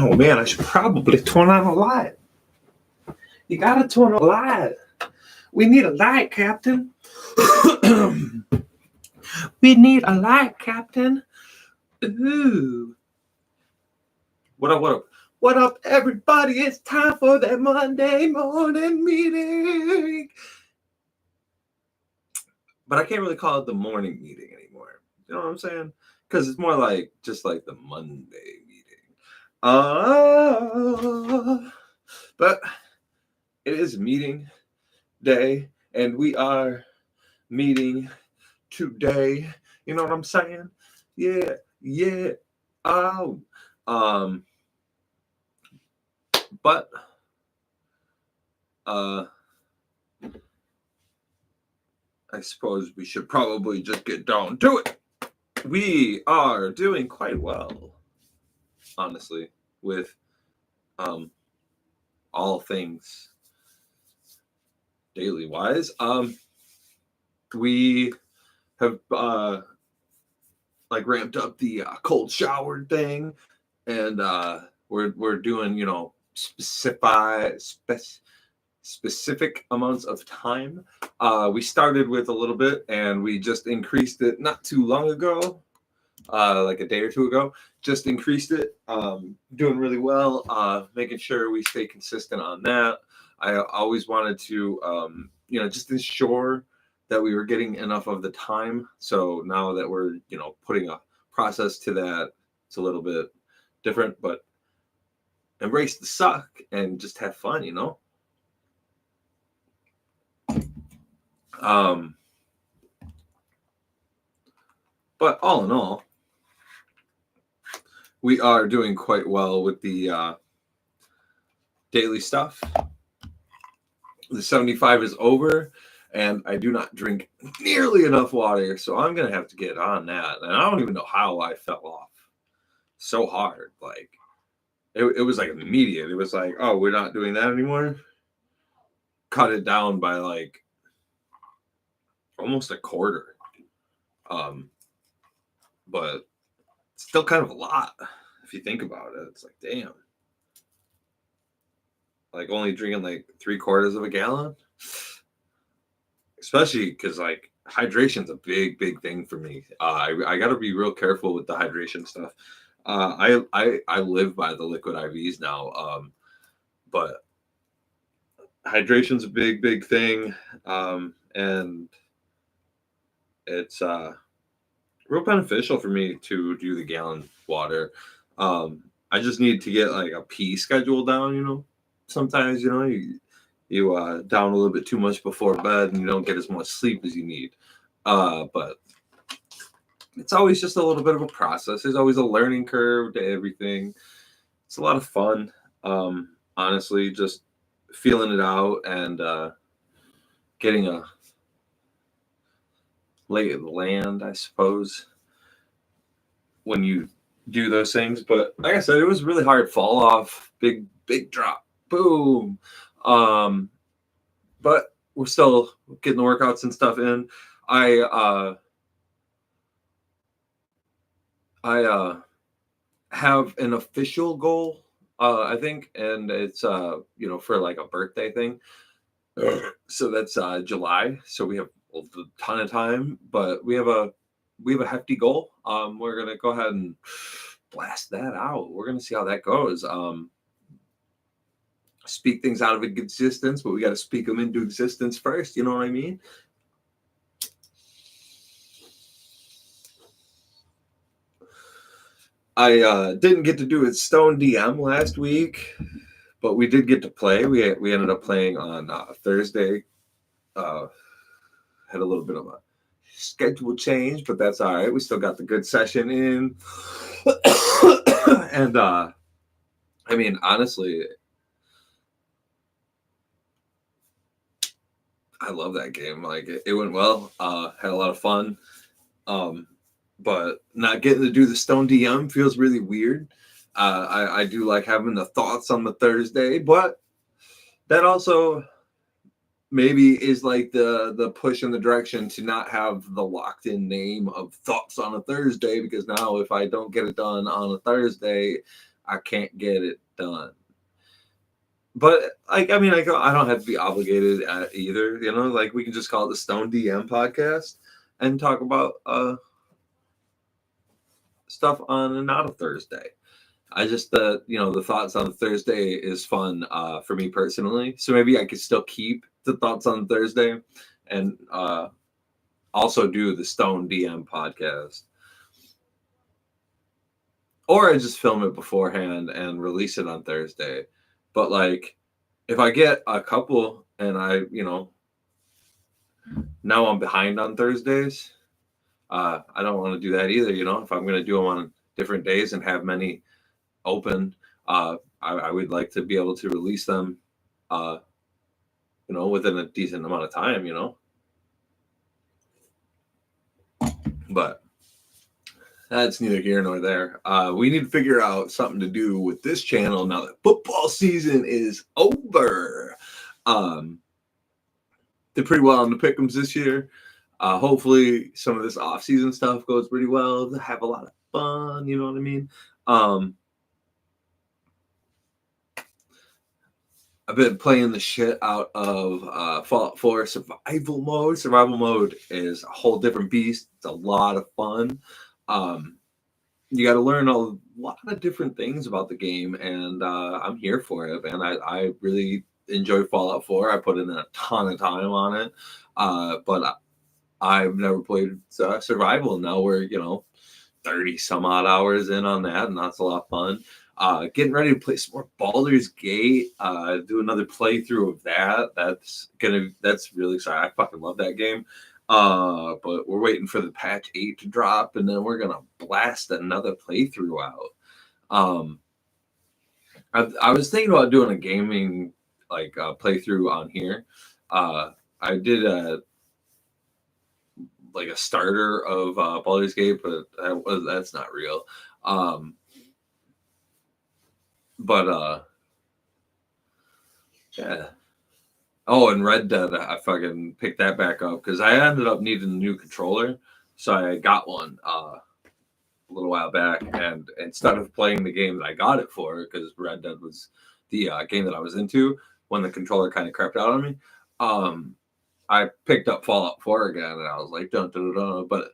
Oh man, I should probably turn on a light. You gotta turn on a light. We need a light, Captain. We need a light, Captain. Ooh. What up, what up? What up, everybody? It's time for that Monday morning meeting. But I can't really call it the morning meeting anymore. You know what I'm saying? Because it's more like just like the Monday meeting. But it is meeting day, and we are meeting today. You know what I'm saying? Yeah. Oh. But I suppose we should probably just get down to it. We are doing quite well, honestly, with all things daily wise. We have like ramped up the cold shower thing, and we're doing specific amounts of time. We started with a little bit, and we just increased it not too long ago, like a day or two ago. Just increased it. Doing really well. Making sure we stay consistent on that. I always wanted to, just ensure that we were getting enough of the time. So now that we're, putting a process to that, it's a little bit different, but embrace the suck and just have fun, But all in all, we are doing quite well with the daily stuff. The 75 is over, and I do not drink nearly enough water, so I'm going to have to get on that. And I don't even know how I fell off so hard. Like, it was like immediate. It was like, oh, we're not doing that anymore. Cut it down by like almost a quarter. But still kind of a lot if you think about it. It's like, damn. Like only drinking like 3/4 of a gallon. Especially because like hydration's a big thing for me. I got to be real careful with the hydration stuff. I live by the liquid IVs now, but hydration's a big thing, and it's real beneficial for me to do the gallon water. I just need to get like a pee schedule down. Sometimes you down a little bit too much before bed and you don't get as much sleep as you need. But it's always just a little bit of a process. There's always a learning curve to everything. It's a lot of fun. Honestly, just feeling it out and getting a lay of the land, I suppose, when you do those things. But like I said, it was really hard. Fall off, big drop, boom. But we're still getting the workouts and stuff in. I have an official goal, I think, and it's for like a birthday thing. So that's July. So we have a ton of time, but we have a hefty goal. We're gonna go ahead and blast that out. We're gonna see how that goes. Speak things out of existence, but we got to speak them into existence first. You know what I mean? I didn't get to do it Stone DM last week, but we did get to play. We ended up playing on Thursday. Had a little bit of a schedule change, but that's all right. We still got the good session in. And I mean, honestly, I love that game. Like it went well. Had a lot of fun. But not getting to do the Stone DM feels really weird. I do like having the thoughts on the Thursday, but that also maybe is like the push in the direction to not have the locked in name of thoughts on a Thursday, because now if I don't get it done on a Thursday, I can't get it done. But like, I mean, I don't have to be obligated either. You know, like we can just call it the Stone DM podcast and talk about stuff on not a Thursday. I just the thoughts on Thursday is fun for me personally. So maybe I could still keep the thoughts on Thursday and also do the Stone DM podcast. Or I just film it beforehand and release it on Thursday. But like if I get a couple and I, now I'm behind on Thursdays, I don't want to do that either. If I'm going to do them on different days and have many open, I would like to be able to release them, within a decent amount of time, But that's neither here nor there. We need to figure out something to do with this channel now that football season is over. Did pretty well on the pick'ems this year. Hopefully some of this off-season stuff goes pretty well. Have a lot of fun, you know what I mean? I've been playing the shit out of Fallout 4 survival mode. Survival mode is a whole different beast. It's a lot of fun. You got to learn a lot of different things about the game, and I'm here for it, man. I really enjoy Fallout 4. I put in a ton of time on it, but I've never played survival. Now we're 30 some odd hours in on that, and that's a lot of fun. Getting ready to play some more Baldur's Gate. Do another playthrough of that. That's really exciting. I fucking love that game. But we're waiting for the patch 8 to drop, and then we're gonna blast another playthrough out. I was thinking about doing a gaming playthrough on here. I did a starter of Baldur's Gate, but that's not real. Yeah. Oh, and Red Dead, I fucking picked that back up because I ended up needing a new controller, so I got one a little while back, and instead of playing the game that I got it for, because Red Dead was the game that I was into when the controller kind of crapped out on me, I picked up Fallout 4 again, and I was like, dun, dun, dun, dun. But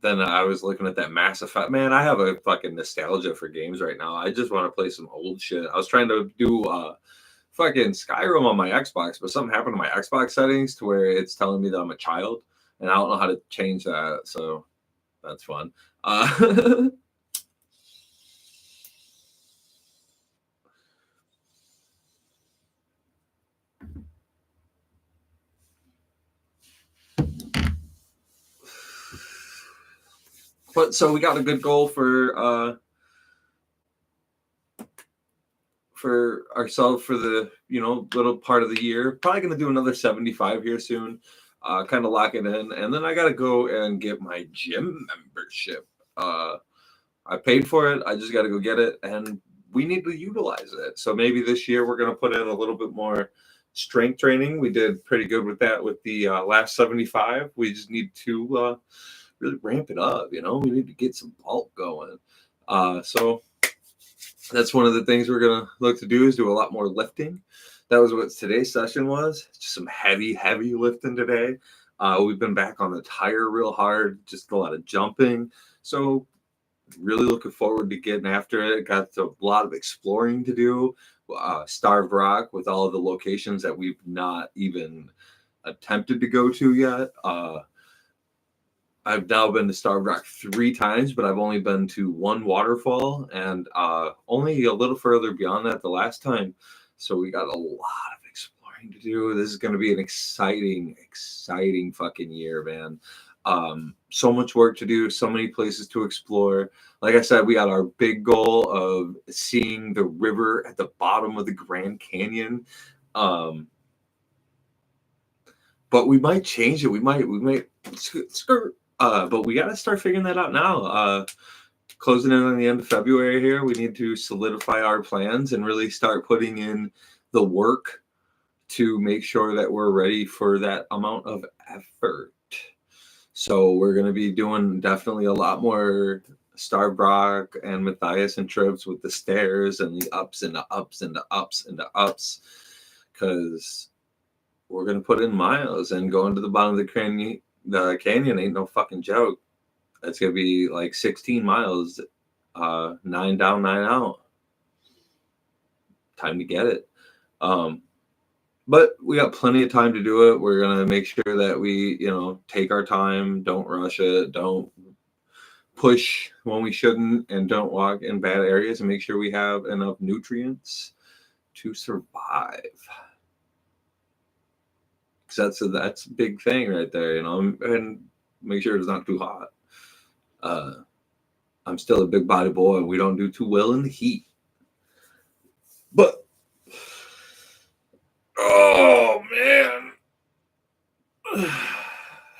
then I was looking at that Mass Effect. Man, I have a fucking nostalgia for games right now. I just want to play some old shit. I was trying to do fucking Skyrim on my Xbox, but something happened to my Xbox settings to where it's telling me that I'm a child, and I don't know how to change that. So that's fun. But so we got a good goal for ourselves for the little part of the year. Probably gonna do another 75 here soon. Kind of lock it in, and then I gotta go and get my gym membership. I paid for it. I just gotta go get it, and we need to utilize it. So maybe this year we're gonna put in a little bit more strength training. We did pretty good with that with the last 75. We just need to really ramp it up. We need to get some bulk going. So that's one of the things we're gonna look to do is do a lot more lifting. That was what today's session was. Just some heavy lifting today. We've been back on the tire real hard, just a lot of jumping. So really looking forward to getting after it. Got a lot of exploring to do. Starved Rock with all of the locations that we've not even attempted to go to yet. I've now been to Starved Rock 3 times, but I've only been to one waterfall and only a little further beyond that the last time. So we got a lot of exploring to do. This is going to be an exciting fucking year, man. So much work to do, so many places to explore. Like I said, we got our big goal of seeing the river at the bottom of the Grand Canyon. But we might change it. We might skirt. But we got to start figuring that out now. Closing in on the end of February here, we need to solidify our plans and really start putting in the work to make sure that we're ready for that amount of effort. So we're going to be doing definitely a lot more Starbrock and Matthias and trips with the stairs and the ups and the ups and the ups and the ups, because we're gonna put in miles, and going to the bottom of the canyon. The canyon ain't no fucking joke. It's gonna be like 16 miles, 9 down, 9 out. Time to get it. But we got plenty of time to do it. We're gonna make sure that we, take our time, don't rush it, don't push when we shouldn't, and don't walk in bad areas, and make sure we have enough nutrients to survive. Because that's a big thing right there, and make sure it's not too hot. I'm still a big body boy, and we don't do too well in the heat. But oh man,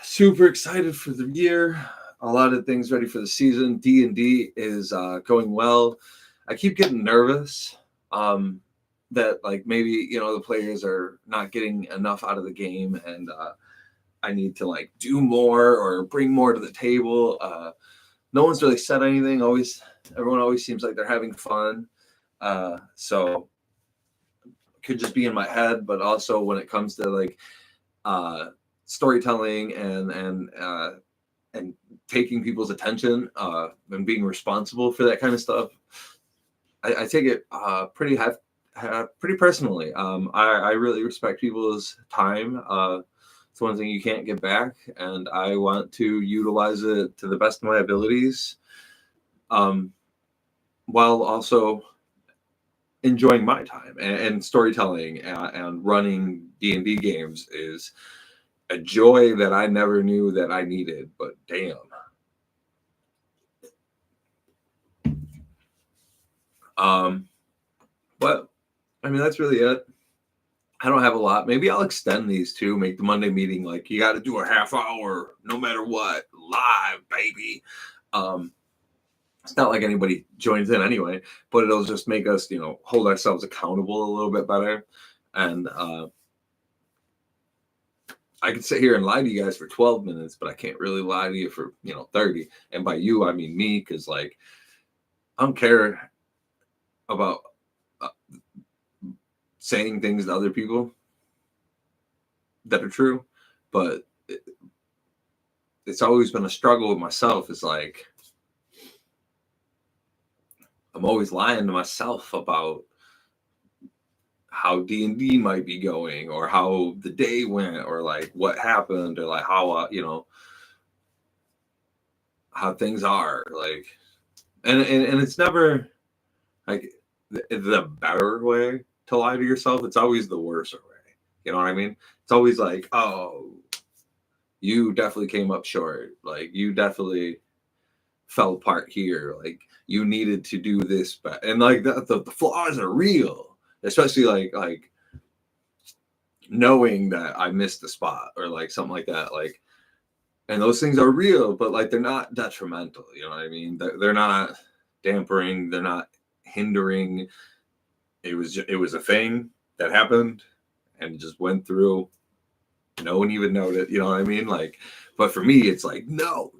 super excited for the year. A lot of things ready for the season. D&D is going well. I keep getting nervous that like maybe the players are not getting enough out of the game, and I need to like do more or bring more to the table. No one's really said anything. Everyone always seems like they're having fun. So it could just be in my head, but also when it comes to like storytelling and taking people's attention and being responsible for that kind of stuff, I take it pretty personally. I really respect people's time. It's one thing you can't get back, and I want to utilize it to the best of my abilities, while also enjoying my time. And storytelling and running D&D games is a joy that I never knew that I needed, but damn. But I mean, that's really it. I don't have a lot. Maybe I'll extend these too, make the Monday meeting like you got to do a half hour no matter what, live, baby. It's not like anybody joins in anyway, but it'll just make us, hold ourselves accountable a little bit better. And I could sit here and lie to you guys for 12 minutes, but I can't really lie to you for, 30. And by you, I mean me, because like I don't care about saying things to other people that are true, but it's always been a struggle with myself. It's like I'm always lying to myself about how D&D might be going, or how the day went, or like what happened, or like how how things are, like, and it's never like the better way to lie to yourself. It's always the worse way. You know what I mean? It's always like, oh, you definitely came up short. Like you definitely fell apart here. Like you needed to do this, but and like the flaws are real, especially like knowing that I missed the spot or like something like that. Like, and those things are real, but like they're not detrimental. You know what I mean? They're not dampering. They're not hindering. It was a thing that happened and just went through. No one even noted. You know what I mean? Like, but for me, it's like no.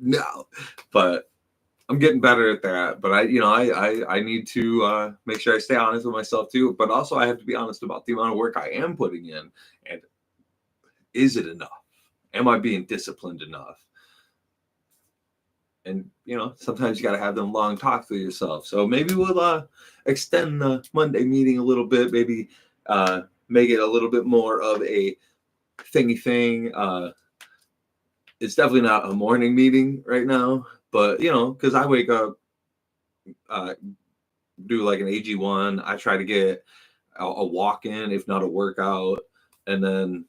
But I'm getting better at that. But I need to make sure I stay honest with myself too. But also, I have to be honest about the amount of work I am putting in, and is it enough? Am I being disciplined enough? And sometimes you got to have them long talks with yourself. So maybe we'll extend the Monday meeting a little bit. Maybe make it a little bit more of a thingy thing. It's definitely not a morning meeting right now, but because I wake up, do like an AG1. I try to get a walk in, if not a workout, and then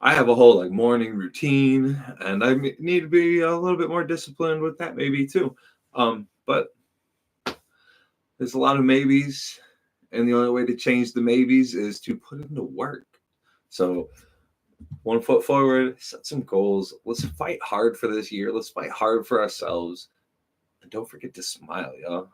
I have a whole like morning routine, and I need to be a little bit more disciplined with that maybe too. But there's a lot of maybes, and the only way to change the maybes is to put into work. So 1 foot forward, set some goals. Let's fight hard for this year. Let's fight hard for ourselves. And don't forget to smile, y'all.